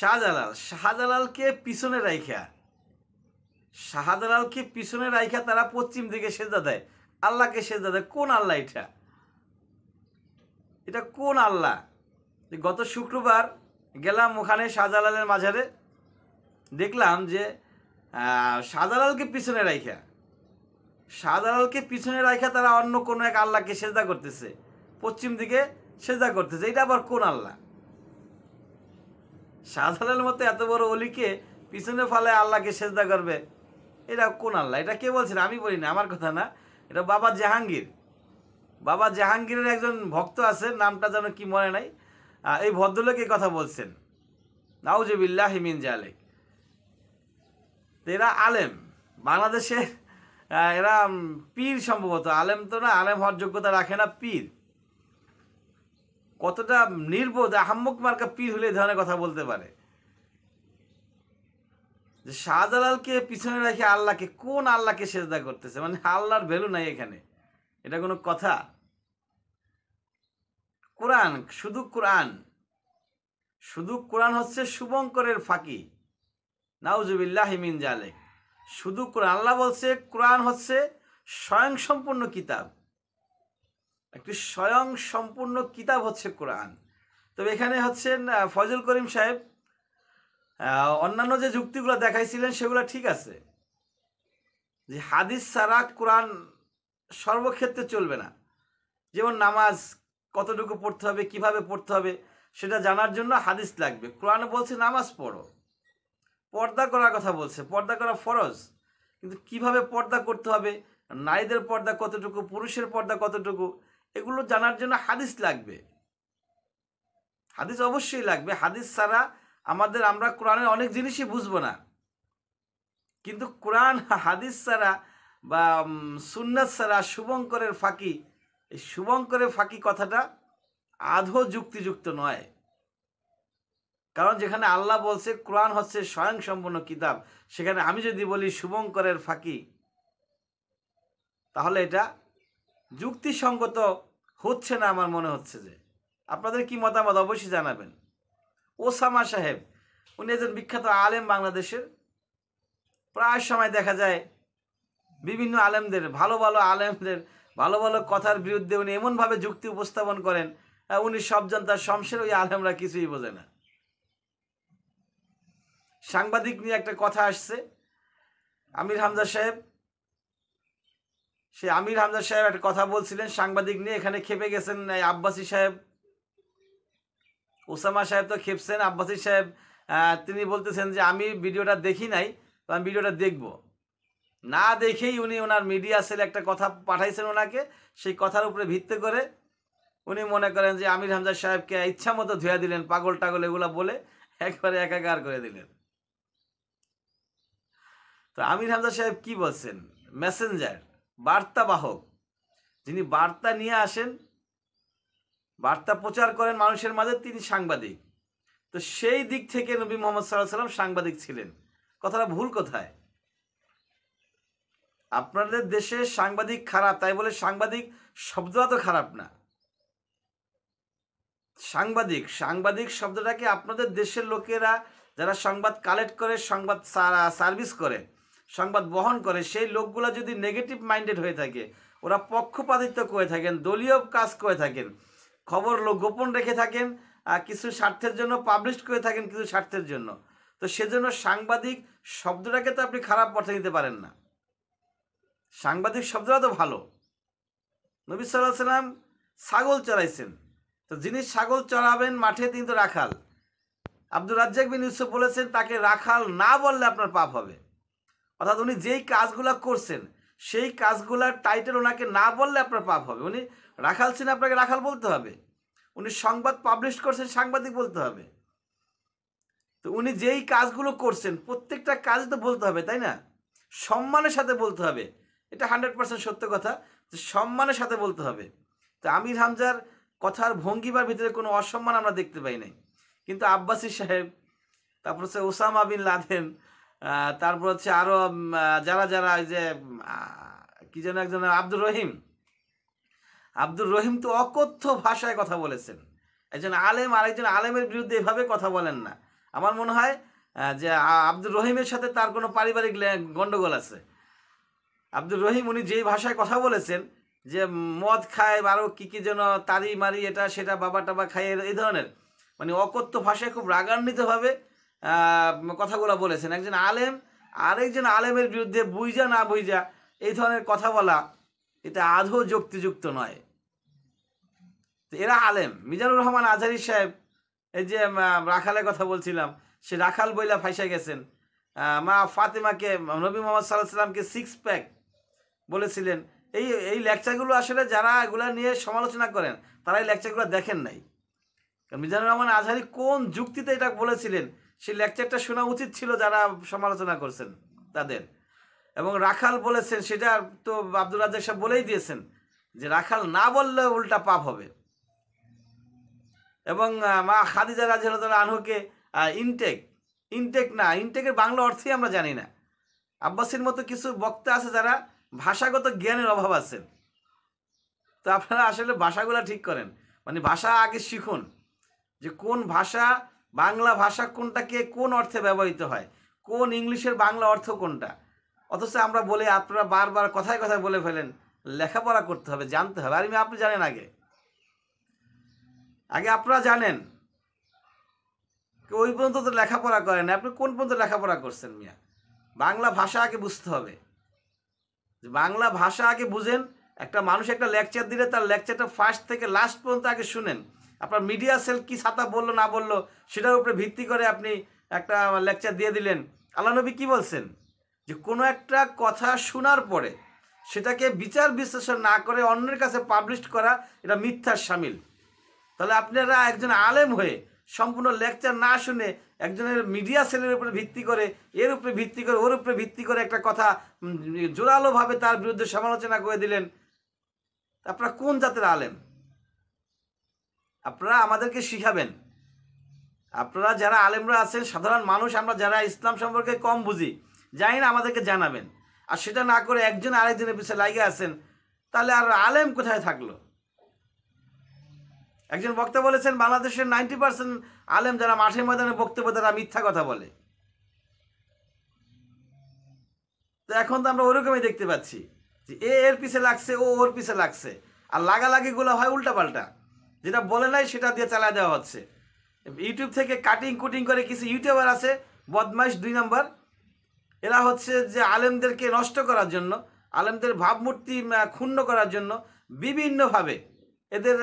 শাহজালালকে পিছনে রাইখা তারা পশ্চিম দিকে সেজদা দেয়, আল্লাহকে সেজদা দেয়। কোন আল্লাহ এটা কোন আল্লাহ? গত শুক্রবার গেলাম ওখানে শাহজালালের মাজারে, দেখলাম যে শাহজালালকে পিছনে রাইখা তারা অন্য কোনো এক আল্লাহকে সেজদা করতেছে, পশ্চিম দিকে সেজদা করতেছে। এটা আবার কোন আল্লাহ? শাহজালালের মতো এত বড় অলিকে পিছনে ফালে আল্লাহকে সেজদা করবে, এটা কোন আল্লাহ? এটা কে বলছেন? আমি বলি না, আমার কথা না, এটা বাবা জাহাঙ্গীরের একজন ভক্ত আছে, নামটা যেন কি মনে নাই, এই ভদ্রলোক এই কথা বলছেন। নাউজুবিল্লাহি মিন জালিক। এরা আলেম, বাংলাদেশে এরা পীর, সম্ভবত আলেম তো না, আলেম হওয়ার যোগ্যতা রাখে না, পীর। কতটা নির্বোধ, আহাম্মক মার্কা পীর হলে এই ধরনের কথা বলতে পারে? যে শাহজালালকে পিছনে রেখে আল্লাহকে, কোন আল্লাহকে সেজদা করতেছে? মানে আল্লাহর ভ্যালু নাই এখানে, এটা কোনো কথা? কোরআন, শুধু কোরআন হচ্ছে শুভঙ্করের ফাঁকি। নাউজুবিল্লাহি মিন জালিক। শুধু কোরআন, আল্লাহ বলছে কোরআন হচ্ছে স্বয়ংসম্পূর্ণ কিতাব, একটি স্বয়ংসম্পূর্ণ কিতাব হচ্ছে কোরআন। তবে এখানে হচ্ছেন ফজল করিম সাহেব, অন্যান্য যে যুক্তিগুলো দেখাইছিলেন সেগুলো ঠিক আছে, যে হাদিস ছাড়া কোরআন সর্বক্ষেত্রে চলবে না। যেমন নামাজ কতটুকু পড়তে হবে, কিভাবে পড়তে হবে, সেটা জানার জন্য হাদিস লাগবে। কোরআনে বলছে নামাজ পড়ো, পর্দা করার কথা বলছে, পর্দা করা ফরজ, কিন্তু কিভাবে পর্দা করতে হবে, নারীদের পর্দা কতটুকু, পুরুষের পর্দা কতটুকু, এগুলো জানার জন্য হাদিস লাগবে। হাদিস অবশ্যই লাগবে। হাদিস ছাড়া আমরা কোরআনের অনেক জিনিসই বুঝবো না। কিন্তু কোরআন হাদিস ছাড়া বা সুন্নাত ছাড়া শুভঙ্করের ফাঁকি, এই শুভঙ্করের ফাঁকি কথাটা আদৌ যুক্তিযুক্ত নয়। কারণ যেখানে আল্লাহ বলছে কোরআন হচ্ছে স্বয়ংসম্পূর্ণ কিতাব, সেখানে আমি যদি বলি শুভঙ্করের ফাঁকি, তাহলে এটা যুক্তিসঙ্গত হচ্ছে না। আমার মনে হচ্ছে যে, আপনাদের কি মতামত অবশ্যই জানাবেন। ওসামা সাহেব, উনি একজন বিখ্যাত আলেম বাংলাদেশের। প্রায় সময় দেখা যায় বিভিন্ন আলেমদের, ভালো ভালো কথার বিরুদ্ধে উনি এমনভাবে যুক্তি উপস্থাপন করেন, উনি সব জানতার শমশের, ওই আলেমরা কিছুই বোঝে না। সাংবাদিক নিয়ে একটা কথা আসছে, আমির হামজা সাহেব একটা কথা বলছিলেন সাংবাদিক নিয়ে, এখানে খেপে গেছেন আব্বাসী সাহেব। ওসামা সাহেব তো খেপছেন, আব্বাসী সাহেব তিনি বলতেছেন যে আমি ভিডিওটা দেখি নাই, তো আমি ভিডিওটা দেখব না। দেখেই উনি ওনার মিডিয়া সেল একটা কথা পাঠাইছেন ওনাকে, সেই কথার উপরে ভিত্তি করে উনি মনে করেন যে আমির হামজা সাহেবকে ইচ্ছা মতো ধুয়া দিলেন, পাগল টাগল এগুলো বলে একবারে একাকার করে দিলেন। তো আমির হামজা সাহেব কি বলছেন? মেসেঞ্জার, বার্তাবাহক, যিনি বার্তা নিয়ে আসেন, বার্তা প্রচার করেন মানুষের মাঝে, তিনি সাংবাদিক। তো সেই দিক থেকে নবী মুহাম্মদ সাল্লাল্লাহু আলাইহি ওয়াসাল্লাম সাংবাদিক ছিলেন। কথাটা ভুল কোথায়? আপনাদের দেশে সাংবাদিক খারাপ তাই বলে সাংবাদিক শব্দটা তো খারাপ না। সাংবাদিক শব্দটাকে আপনাদের দেশের লোকেরা যারা সংবাদ কালেক্ট করে, সংবাদ সার্ভিস করে, সংবাদ বহন করে, সেই লোকগুলা যদি নেগেটিভ মাইন্ডেড হয়ে থাকে, ওরা পক্ষপাতিত্ব করে থাকেন, দলীয় কাজ করে থাকেন, খবর গোপন রেখে থাকেন, কিছু স্বার্থের জন্য পাবলিশ করে থাকেন, কিছু স্বার্থের জন্য, তো সেজন্য সাংবাদিক শব্দটাকে তো আপনি খারাপ পথে নিতে পারেন না। সাংবাদিক শব্দটা তো ভালো। নবী সাল্লাল্লাহু আলাইহি ওয়াসাল্লাম ছাগল চড়াইছেন, তো যিনি ছাগল চড়াবেন মাঠে তিনি তো রাখাল। আব্দুর রাজ্জাক বিন ইউসুফ বলেছেন তাকে রাখাল না বললে আপনার পাপ হবে। অর্থাৎ উনি যেই কাজগুলা করছেন সেই কাজগুলার টাইটেল ওনাকে না বললে আপনার পাপ হবে। উনি রাখাল ছিলেন, আপনাকে রাখাল বলতে হবে। উনি সংবাদ পাবলিশ করছেন, সাংবাদিক বলতে হবে। তো উনি যেই কাজগুলো করছেন প্রত্যেকটা কাজ তো বলতে হবে, তাই না? সম্মানের সাথে বলতে হবে, এটা 100% সত্য কথা, যে সম্মানের সাথে বলতে হবে। তো আমির হামজার কথার ভঙ্গিমার ভিতরে কোনো অসম্মান আমরা দেখতে পাই নাই। কিন্তু আব্বাসী সাহেব, তারপর হচ্ছে ওসামা বিন লাদেন, তারপর হচ্ছে আরও যারা ওই যে কি যেন একজন আব্দুর রহিম তো অকথ্য ভাষায় কথা বলেছেন। একজন আলেম আরেকজন আলেমের বিরুদ্ধে এভাবে কথা বলেন না। আমার মনে হয় যে আব্দুর রহিমের সাথে তার কোনো পারিবারিক গণ্ডগোল আছে। আব্দুর রহিম উনি যেই ভাষায় কথা বলেছেন যে মদ খায় আরও কী যেন তারি মারি এটা সেটা বাবা টাবা খায় এই ধরনের মানে অকথ্য ভাষায় খুব রাগান্বিতভাবে কথাগুলো বলেছেন। একজন আলেম আরেকজন আলেমের বিরুদ্ধে বুঝা না বুঝা এই ধরনের কথা বলা এটা আদৌ যুক্তিযুক্ত নয়। তো এরা আলেম। মিজানুর রহমান আজহারী সাহেব এই যে রাখালের কথা বলছিলাম, সে রাখাল বইলা ফাইসা গেছেন। মা ফাতেমাকে নবী মোহাম্মদ সাল্লাল্লাহু আলাইহি ওয়াসাল্লামকে 6 প্যাক বলেছিলেন। এই লেকচারগুলো আসলে যারা এগুলা নিয়ে সমালোচনা করেন তারা এই লেকচারগুলো দেখেন নাই। কারণ মিজানুর রহমান আজহারী কোন যুক্তিতে এটা বলেছিলেন সেই লেকচারটা শোনা উচিত ছিল যারা সমালোচনা করছেন তাদের। এবং রাখাল বলেছেন সেটা তো আব্দুর রাজ্জাক সাহেব বলেই দিয়েছেন যে রাখাল না বললে উল্টা পাপ হবে। এবং মা খাদিজা রাদিয়াল্লাহু আনহুকে ইনটেকের বাংলা অর্থই আমরা জানি না। আব্বাসীর মতো কিছু বক্তা আছে যারা ভাষাগত জ্ঞানের অভাব আছে। তো আপনারা আসলে ভাষাগুলো ঠিক করেন, মানে ভাষা আগে শিখুন যে কোন ভাষা, বাংলা ভাষা কোনটাকে কোন অর্থে ব্যবহৃত হয়, কোন ইংলিশের বাংলা অর্থ কোনটা। অথচ আমরা বলে আপনারা বারবার কথায় কথায় বলে ফেলেন লেখাপড়া করতে হবে, জানতে হবে। আর আপনি জানেন আগে আপনারা জানেন, ওই পর্যন্ত তো লেখাপড়া করেন। আপনি কোন পর্যন্ত লেখাপড়া করছেন মিয়া? বাংলা ভাষা আগে বুঝতে হবে। বাংলা ভাষা আগে বুঝেন। একটা মানুষ একটা লেকচার দিলে তার লেকচারটা ফার্স্ট থেকে লাস্ট পর্যন্ত আগে শুনেন। আপনার মিডিয়া সেল কি ছাতা বললো না বললো সেটার উপরে ভিত্তি করে আপনি একটা লেকচার দিয়ে দিলেন। আল্লাহ নবী কি বলছেন যে কোনো একটা কথা শোনার পরে সেটাকে বিচার বিশ্লেষণ না করে অন্যের কাছে পাবলিশ করা এটা মিথ্যার শামিল। তাহলে আপনারা একজন আলেম হয়ে সম্পূর্ণ লেকচার না শুনে একজনের মিডিয়া সেলের উপরে ভিত্তি করে, এর উপরে ভিত্তি করে, ওর উপরে ভিত্তি করে একটা কথা জোরালোভাবে তার বিরুদ্ধে সমালোচনা করে দিলেন। আপনারা কোন জাতের আলেম? আপনারা আমাদেরকে শিখাবেন। আপনারা যারা আলেমরা আছেন, সাধারণ মানুষ আমরা যারা ইসলাম সম্পর্কে কম বুঝি, জানি না, আমাদেরকে জানাবেন। আর সেটা না করে একজন আরেকজনের পিছনে লাগে আছেন, তাহলে আর আলেম কোথায় থাকলো? একজন বক্তা বলেছেন বাংলাদেশের 90% আলেম যারা মাঠে ময়দানে বক্তব্য তারা মিথ্যা কথা বলে। তো এখন তো আমরা ওরকমই দেখতে পাচ্ছি যে এর পিছে লাগছে, ওর পিছে লাগছে, আর লাগালাগিগুলো হয় উল্টাপাল্টা। যেটা বলে নাই সেটা দিয়ে চালায় দেওয়া হচ্ছে। ইউটিউব থেকে কাটিং কুটিং করে কিছু ইউটিউবার আছে বদমাইশ 2 নম্বর, এরা হচ্ছে যে আলেমদেরকে নষ্ট করার জন্য, আলেমদের ভাবমূর্তি ক্ষুণ্ণ করার জন্য বিভিন্নভাবে এদের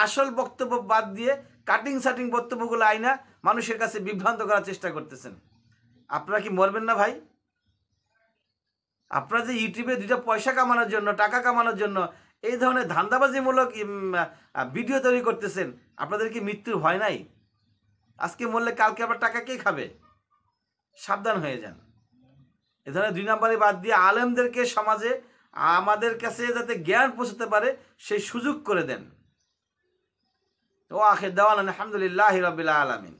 আসল বক্তব্য বাদ দিয়ে কাটিং সাটিং বক্তব্যগুলো আইনা মানুষের কাছে বিভ্রান্ত করার চেষ্টা করতেছেন। আপনারা কি মরবেন না ভাই? আপনারা যে ইউটিউবে 2টা পয়সা কামানোর জন্য, টাকা কামানোর জন্য এই ধরনের ধান্দাবাজিমূলক ভিডিও তৈরি করতেছেন, আপনাদের কি মৃত্যুর ভয় নাই? আজকে মরলে কালকে আবার টাকা কে খাবে? সাবধান হয়ে যান। এ ধরনের 2 নম্বরে বাদ দিয়ে আলেমদেরকে সমাজে আমাদের কাছে যাতে জ্ঞান পৌঁছতে পারে সেই সুযোগ করে দেন। ও আখির দাওয়ানা আলহামদুলিল্লাহি রাব্বিল আলামিন।